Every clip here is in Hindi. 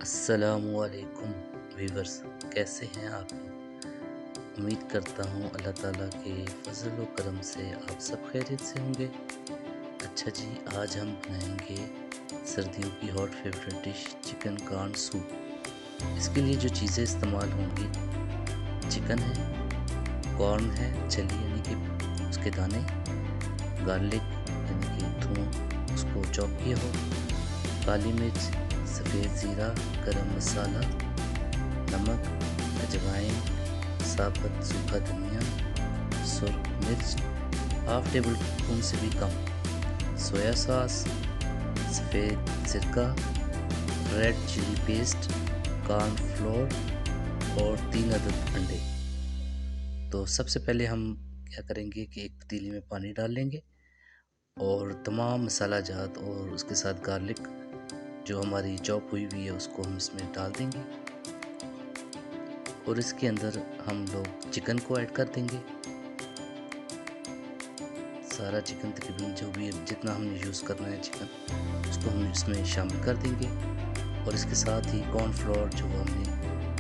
अस्सलामुअलैकुम वीवर्स, कैसे हैं आप लोग। उम्मीद करता हूँ अल्लाह ताला के फजल व करम से आप सब खैरियत से होंगे। अच्छा जी, आज हम बनाएंगे सर्दियों की hot favourite dish chicken corn soup. इसके लिए जो चीज़ें इस्तेमाल होंगी, चिकन है, कॉर्न है चली यानी कि उसके दाने, गार्लिक यानी कि थूम उसको चॉप किया हो, काली मिर्च, सफ़ेद ज़ीरा, गरम मसाला, नमक, अजवाइन, साबुत सूखा धनिया, सुर्ख मिर्च, हाफ टेबल स्पून से भी कम, सोया सॉस, सफ़ेद सिरका, रेड चिली पेस्ट, कॉर्नफ्लोर और 3 अदद अंडे। तो सबसे पहले हम क्या करेंगे कि एक पतीली में पानी डाल लेंगे और तमाम मसाला जात और उसके साथ गार्लिक जो हमारी चॉप हुई हुई है उसको हम इसमें डाल देंगे और इसके अंदर हम लोग चिकन को ऐड कर देंगे। सारा चिकन तकरीबन जो भी जितना हमने यूज़ करना है चिकन उसको हम इसमें शामिल कर देंगे और इसके साथ ही कॉर्नफ्लोर जो हमने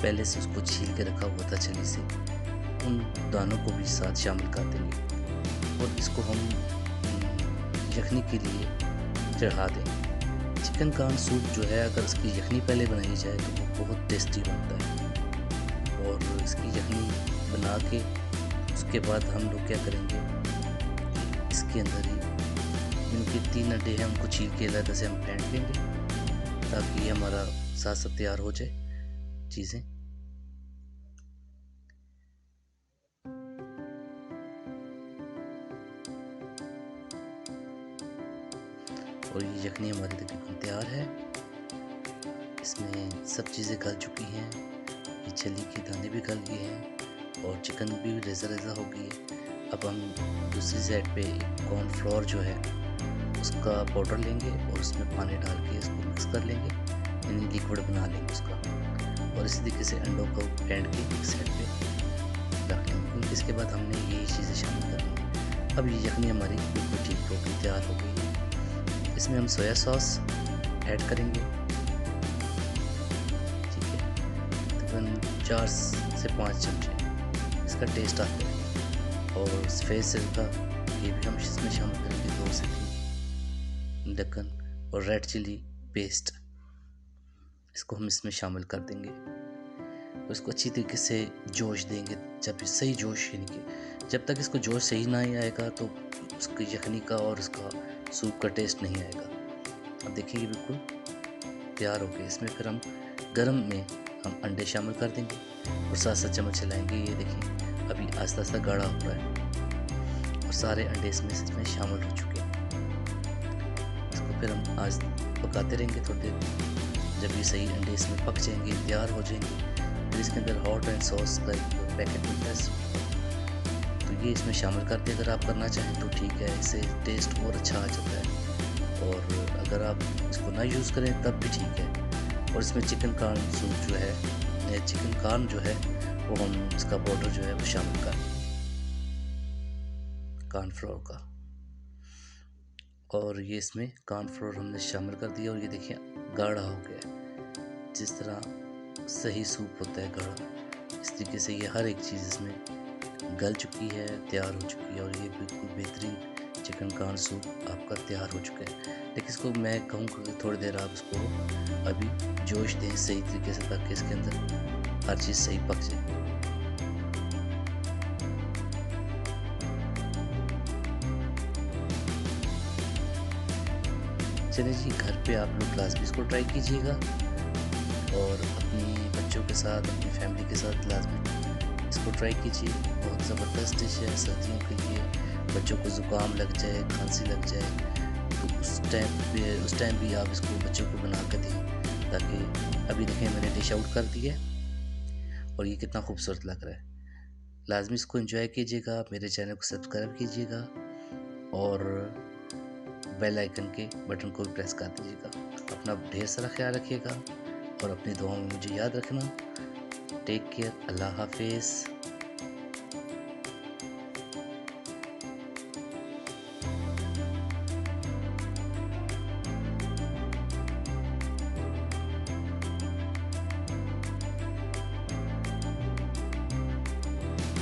पहले से उसको छील के रखा हुआ था छली से, उन दानों को भी साथ शामिल कर देंगे और इसको हम यखनी के लिए चढ़ा देंगे। चिकन कॉर्न सूप जो है अगर इसकी यखनी पहले बनाई जाए तो वो बहुत टेस्टी बनता है और इसकी यखनी बना के उसके बाद हम लोग क्या करेंगे, इसके अंदर ही इनके 3 अंडे हैं उनको छील के अलग से हम फेंट लेंगे ताकि ये हमारा साथ साथ तैयार हो जाए चीज़ें। और ये यखनी हमारी तकरीबन तैयार है, इसमें सब चीज़ें गल चुकी हैं, ये छली के दाने भी गल गए हैं और चिकन भी रेज़ा रेज़ा हो गई है। अब हम दूसरी साइड पे कॉर्नफ्लोर जो है उसका पाउडर लेंगे और उसमें पानी डाल के इसको मिक्स कर लेंगे, यानी लिक्विड बना लेंगे उसका और इसी तरीके से अंडों को फेंट के एक साइड पे रख लेंगे। इसके बाद हमने यही चीज़ें शामिल करनी है। अब ये यखनी हमारी बिल्कुल ठीक हो गई, तैयार हो गई है। इसमें हम सोया सॉस ऐड करेंगे, ठीक है, तकरीबन 4 से 5 चमचे इसका टेस्ट आता है और सफ़ेद सिरका ये भी हम इसमें शामिल करेंगे 2 से 3 ढक्कन और रेड चिली पेस्ट इसको हम इसमें शामिल कर देंगे और इसको अच्छी तरीके से जोश देंगे। जब सही जोश यानी कि जब तक इसको जोश सही ना आएगा तो उसकी यखनी का और इसका सूप का टेस्ट नहीं आएगा। अब देखिए बिल्कुल तैयार हो गए। इसमें फिर हम गरम में हम अंडे शामिल कर देंगे और साथ साथ चम्मच चलाएंगे। ये देखिए अभी आस्ता आस्ता गाढ़ा हो रहा है और सारे अंडे इसमें शामिल हो चुके हैं। इसको फिर हम आज पकाते रहेंगे थोड़ी देर। जब ये सही अंडे इसमें पक जाएंगे, तैयार हो जाएंगे, फिर इसके अंदर हॉट एंड सॉस का पैकेट मिलता है तो ये इसमें शामिल करके अगर आप करना चाहें तो ठीक है, इससे टेस्ट और अच्छा आ जाता है। और अगर आप इसको ना यूज़ करें तब भी ठीक है। और इसमें चिकन कॉर्न सूप जो है, चिकन कॉर्न जो है वो हम इसका पाउडर जो है वो शामिल कर कॉर्नफ्लोर का, और ये इसमें कॉर्नफ्लोर हमने शामिल कर दिया और ये देखिए गाढ़ा हो गया। जिस तरह सही सूप होता है गाढ़ा, इस तरीके से ये हर एक चीज़ इसमें गल चुकी है, तैयार हो चुकी है और ये बिल्कुल बेहतरीन चिकन कॉर्न सूप आपका तैयार हो चुका है। लेकिन इसको मैं कहूँगा कि थोड़ी देर आप इसको अभी जोश दें सही तरीके से ताकि इसके अंदर हर चीज़ सही पक जाए। चलिए जी, घर पे आप लोग लाजमी इसको ट्राई कीजिएगा और अपने बच्चों के साथ, अपनी फैमिली के साथ लाजमी इसको ट्राई कीजिए। बहुत ज़बरदस्त डिश है सर्दियों के लिए। बच्चों को ज़ुकाम लग जाए, खांसी लग जाए तो उस टाइम भी आप इसको बच्चों को बना कर दें। ताकि अभी देखें मैंने डिश आउट कर दी है और ये कितना खूबसूरत लग रहा है। लाजमी इसको एंजॉय कीजिएगा, मेरे चैनल को सब्सक्राइब कीजिएगा और बेल आइकन के बटन को भी प्रेस कर दीजिएगा। अपना ढेर सारा ख्याल रखिएगा और अपनी दुआओं में मुझे याद रखना। टेक केयर, अल्लाह हाफिज़।